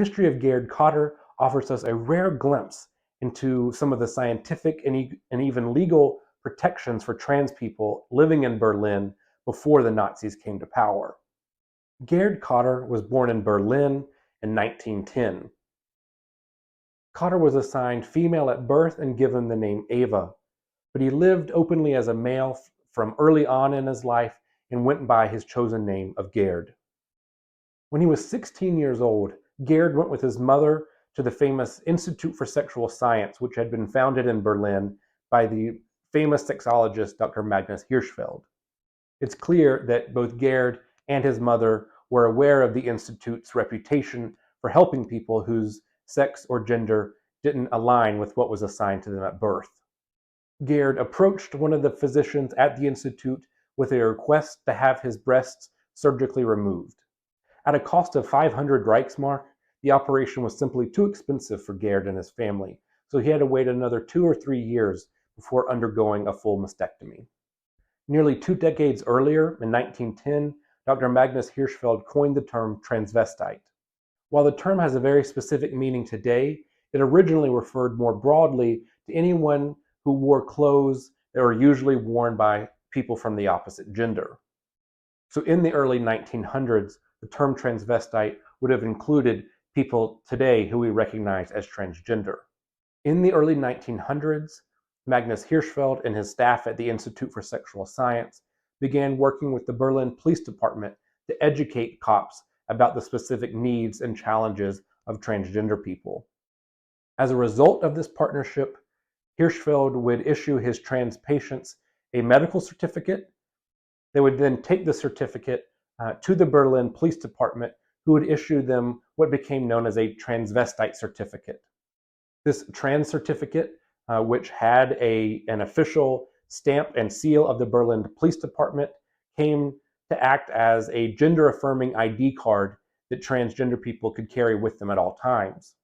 history of Gerd Cotter offers us a rare glimpse into some of the scientific and even legal protections for trans people living in Berlin before the Nazis came to power. Gerd Cotter was born in Berlin in 1910. Cotter was assigned female at birth and given the name Eva, but he lived openly as a male from early on in his life and went by his chosen name of Gerd. When he was 16 years old, Gerd went with his mother to the famous Institute for Sexual Science, which had been founded in Berlin by the famous sexologist Dr. Magnus Hirschfeld. It's clear that both Gerd and his mother were aware of the Institute's reputation for helping people whose sex or gender didn't align with what was assigned to them at birth. Gerd approached one of the physicians at the Institute with a request to have his breasts surgically removed. At a cost of 500 Reichsmark, the operation was simply too expensive for Gerd and his family, so he had to wait another 2 or 3 years before undergoing a full mastectomy. Nearly 2 decades earlier, in 1910, Dr. Magnus Hirschfeld coined the term transvestite. While the term has a very specific meaning today, it originally referred more broadly to anyone who wore clothes that were usually worn by people from the opposite gender. So in the early 1900s, the term transvestite would have included people today who we recognize as transgender. In the early 1900s, Magnus Hirschfeld and his staff at the Institute for Sexual Science began working with the Berlin Police Department to educate cops about the specific needs and challenges of transgender people. As a result of this partnership, Hirschfeld would issue his trans patients a medical certificate. They would then take the certificate to the Berlin Police Department, who would issue them what became known as a transvestite certificate. This trans certificate, which had an official stamp and seal of the Berlin Police Department, came to act as a gender-affirming ID card that transgender people could carry with them at all times.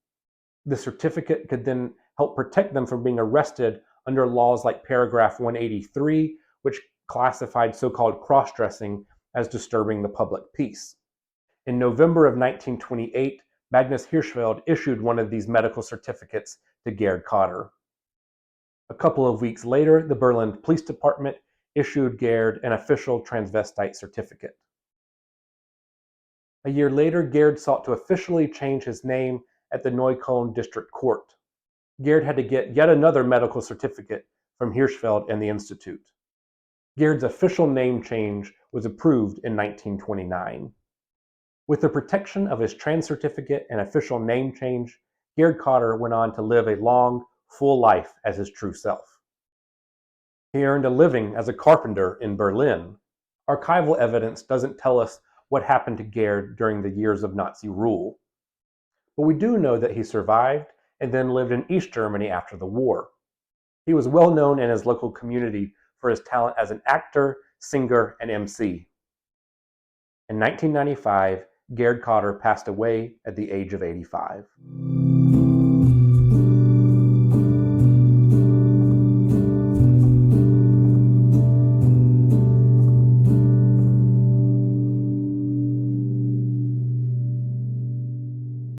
The certificate could then help protect them from being arrested under laws like paragraph 183, which classified so-called cross-dressing as disturbing the public peace. In November of 1928, Magnus Hirschfeld issued one of these medical certificates to Gerd Cotter. A couple of weeks later, the Berlin Police Department issued Gerd an official transvestite certificate. A year later, Gerd sought to officially change his name at the Neukölln District Court. Gerd had to get yet another medical certificate from Hirschfeld and the Institute. Gerd's official name change was approved in 1929. With the protection of his trans certificate and official name change, Gerd Cotter went on to live a long, full life as his true self. He earned a living as a carpenter in Berlin. Archival evidence doesn't tell us what happened to Gerd during the years of Nazi rule. But we do know that he survived and then lived in East Germany after the war. He was well known in his local community for his talent as an actor, singer, and MC. In 1995, Gerd Cotter passed away at the age of 85.